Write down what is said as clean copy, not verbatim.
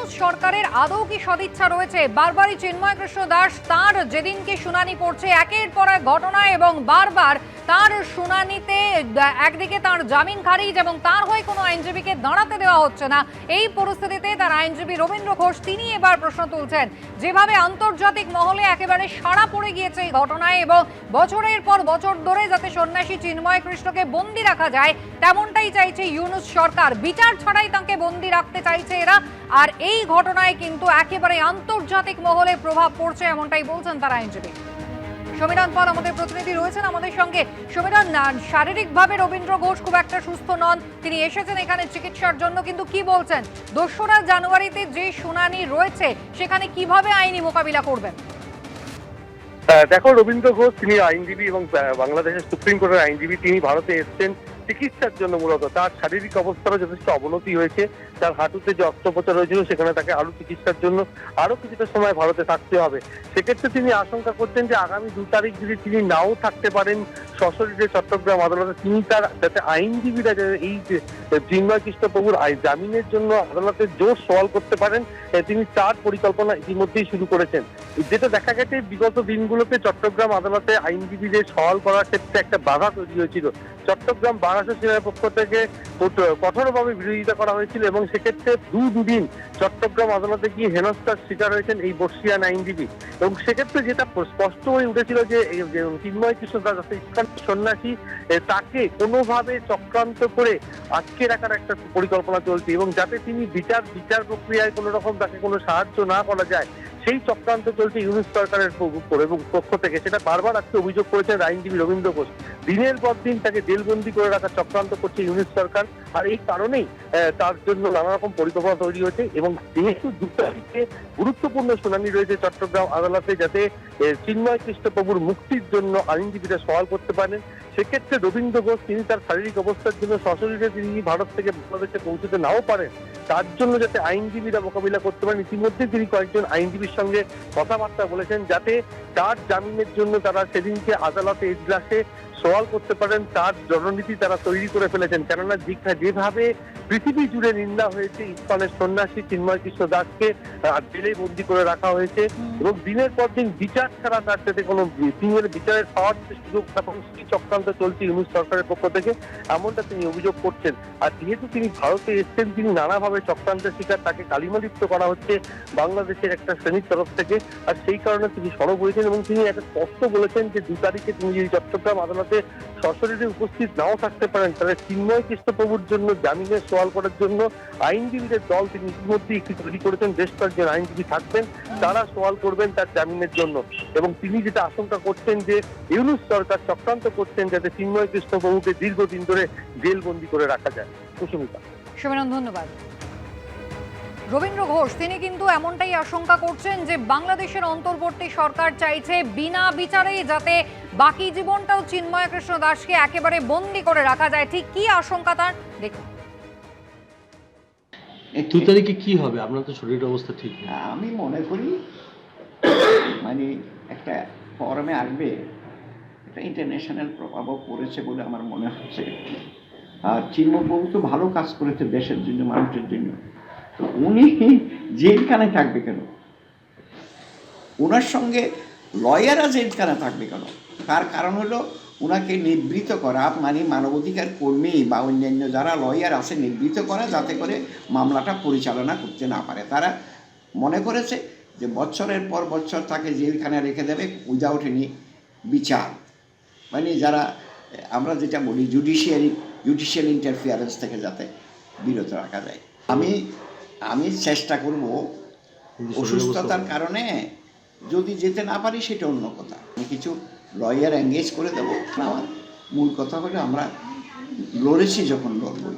ইউনূস সরকারের আদৌ কি সদিচ্ছা রয়েছে? বারবারই চিন্ময় কৃষ্ণ দাস তার যেদিনকে শুনানি পড়ছে একের পর এক ঘটনা এবং বারবার তার শুনানিতে একদিকে তার জামিন খারিজ এবং তার হয়ে কোনো আইনজীবীকে দাঁড়াতে দেওয়া হচ্ছে না। এই পরিস্থিতিতে তার আইনজীবী রবীন্দ্র ঘোষ তিনি এবার প্রশ্ন তুলছেন, যেভাবে আন্তর্জাতিক মহলে একেবারে সাড়া পড়ে গিয়েছে এই ঘটনায় এবং বছরের পর বছর ধরে যাতে সন্ন্যাসী চিন্ময় কৃষ্ণকে বন্দী রাখা যায় তেমনটাই চাইছে ইউনূস সরকার। বিচার ছাড়াই তাকে বন্দী রাখতে চাইছে এরা। আর এই ঘটনায় কিন্তু একেবারে আন্তর্জাতিক মহলে প্রভাব পড়ছে এমনটাই বলছেন তার আইনজীবী। সমীরণ পাল আমাদের প্রতিনিধি রয়েছেন আমাদের সঙ্গে। সমীরণ, শারীরিকভাবে রবীন্দ্র ঘোষ খুব একটা সুস্থ নন, তিনি এসেছেন এখানে চিকিৎসার জন্য, কিন্তু কি বলছেন 2রা জানুয়ারিতে যে শুনানি রয়েছে সেখানে কিভাবে আইনি মোকাবিলা করবেন? দেখো, রবীন্দ্র ঘোষ তিনি আইনজীবী এবং বাংলাদেশের সুপ্রিম কোর্টের আইনজীবী। তিনি ভারতে এসছেন চিকিৎসার জন্য। মূলত তার শারীরিক অবস্থারও যথেষ্ট অবনতি হয়েছে। তার হাঁটুতে যে অস্ত্রোপচার হয়েছিল সেখানে তাকে আরো চিকিৎসার জন্য আরো কিছুটা সময় ভারতে থাকতে হবে। সেক্ষেত্রে তিনি আশঙ্কা করছেন যে আগামী 2 তারিখ যদি তিনি নাও থাকতে পারেন সশরীরে চট্টগ্রাম আদালতে, তিনি তার যাতে আইনজীবীরা এই চিন্ময় কৃষ্ণ প্রভুর জামিনের জন্য আদালতে জোর সওয়াল করতে পারেন, তিনি তার পরিকল্পনা ইতিমধ্যেই শুরু করেছেন। যেটা দেখা গেছে বিগত দিনগুলোতে চট্টগ্রাম আদালতে আইনজীবীদের সওয়াল করার ক্ষেত্রে একটা বাধা তৈরি হয়েছিল। চট্টগ্রাম বার অ্যাসোসিয়েশনের পক্ষ থেকে কঠোরভাবে বিরোধিতা করা হয়েছিল এবং সেক্ষেত্রে দুদিন চট্টগ্রাম আদালতে গিয়ে হেনস্থার শিকার হয়েছেন এই বর্ষিয়ান আইনজীবী। এবং সেক্ষেত্রে যেটা স্পষ্ট হয়ে উঠেছিল যে চিন্ময় কৃষ্ণ দাস সন্ন্যাসী তাকে কোনোভাবে চক্রান্ত করে আটকে রাখার একটা পরিকল্পনা চলছে এবং যাতে তিনি বিচার প্রক্রিয়ায় কোনো রকম তাকে কোনো সাহায্য না করা যায় সেই চক্রান্ত চলছে ইউনূস সরকারের এবং পক্ষ থেকে। সেটা বারবার আজকে অভিযোগ করেছেন আইনজীবী রবীন্দ্র ঘোষ। দিনের পর দিন তাকে জেলবন্দি করে রাখার চক্রান্ত করছে ইউনূস সরকার। আর এই কারণেই তার জন্য নানা রকম পরিকল্পনা তৈরি হয়েছে এবং যেহেতু 2 তারিখে গুরুত্বপূর্ণ শুনানি রয়েছে চট্টগ্রাম আদালতে, যাতে চিন্ময় কৃষ্ণ প্রভুর মুক্তির জন্য আইনজীবীরা সওয়াল করতে পারেন, সেক্ষেত্রে রবীন্দ্র ঘোষ তিনি তার শারীরিক অবস্থার জন্য সশরীরে তিনি ভারত থেকে বাংলাদেশে পৌঁছতে নাও পারেন, তার জন্য যাতে আইনজীবীরা মোকাবিলা করতে পারেন ইতিমধ্যে তিনি কয়েকজন আইনজীবীর সঙ্গে কথাবার্তা বলেছেন, যাতে তার জামিনের জন্য তারা সেদিনকে আদালতে এজলাসে সওয়াল করতে পারেন। তার জননীতি তারা তৈরি করে ফেলেছেন। কেননা যেভাবে পৃথিবী জুড়ে নিন্দা হয়েছে ইস্কনের সন্ন্যাসী চিন্ময় কৃষ্ণ দাসকে জেলে বন্দি করে রাখা হয়েছে এবং দিনের পর দিন বিচার ছাড়া তার সাথে কোনো বিচারের পাওয়ার সুযোগ এবং সেই চক্রান্ত চলছে ইউনূস সরকারের পক্ষ থেকে, এমনটা তিনি অভিযোগ করছেন। আর যেহেতু তিনি ভারতে এসছেন, তিনি নানাভাবে চক্রান্তের শিকার, তাকে কালিমালিপ্ত করা হচ্ছে বাংলাদেশের একটা শ্রেণীর তরফ থেকে। আর সেই কারণে তিনি সরব হয়েছেন এবং তিনি একটা স্পষ্ট বলেছেন যে 2 তারিখে তিনি যদি চট্টগ্রাম আদালতে সশরীরে উপস্থিত নাও থাকতে পারেন, তাহলে চিন্ময় কৃষ্ণ প্রভুর জন্য জামিনের সওয়াল করার জন্য আইনজীবীদের দল তিনি ইতিমধ্যেই একটি তৈরি করেছেন। বেশ কয়েকজন আইনজীবী থাকবেন, তারা সওয়াল করবেন তার জামিনের জন্য। এবং তিনি যেটা আশঙ্কা করছেন যে ইউনূস সরকার চক্রান্ত করছেন যাতে চিন্ময় কৃষ্ণ প্রভুকে দীর্ঘদিন ধরে জেলবন্দি করে রাখা যায়। সুস্মিতা। সমীরণ, ধন্যবাদ। রবীন্দ্র ঘোষ তিনি কিন্তু এমনটাই আশঙ্কা করছেন যে বাংলাদেশের অন্তর্বর্তী সরকার চাইছে বিনা বিচারেই যাতে বাকি জীবনটাও চিন্ময় কৃষ্ণ দাসকে একেবারে বন্দী করে রাখা যায়। ঠিক কি আশঙ্কা তার দেখুন। 2 তারিখে কি হবে? আপনার তো শরীরের অবস্থা ঠিক নেই। আমি মনে করি মানে একটা ফরমে আসবে, একটা ইন্টারন্যাশনাল প্রভাবও পড়েছে বলে আমার মনে হচ্ছে। আর চিন্ময়বাবু তো ভালো কাজ করেছে দেশের জন্য, মানুষের জন্য। তো উনি জেলখানায় থাকবে কেন? ওনার সঙ্গে লয়াররা জেলখানায় থাকবে কেন? তার কারণ হলো ওনাকে নিবৃত্ত করা, মানে মানবাধিকার কর্মী বা অন্যান্য যারা লয়ার আছে নিবৃত্ত করা, যাতে করে মামলাটা পরিচালনা করতে না পারে। তারা মনে করেছে যে বছরের পর বছর তাকে জেলখানায় রেখে দেবে উইদাউট এনি বিচার, মানে যারা আমরা যেটা বলি জুডিশিয়াল ইন্টারফিয়ারেন্স থেকে যাতে বিরত রাখা যায়। আমি চেষ্টা করব অসুস্থতার কারণে যদি যেতে না পারি সেটা অন্য কথা, আমি কিছু লয়ার এঙ্গেজ করে দেবো। আমার মূল কথা হলো আমরা লড়েছি যখন লড়বই।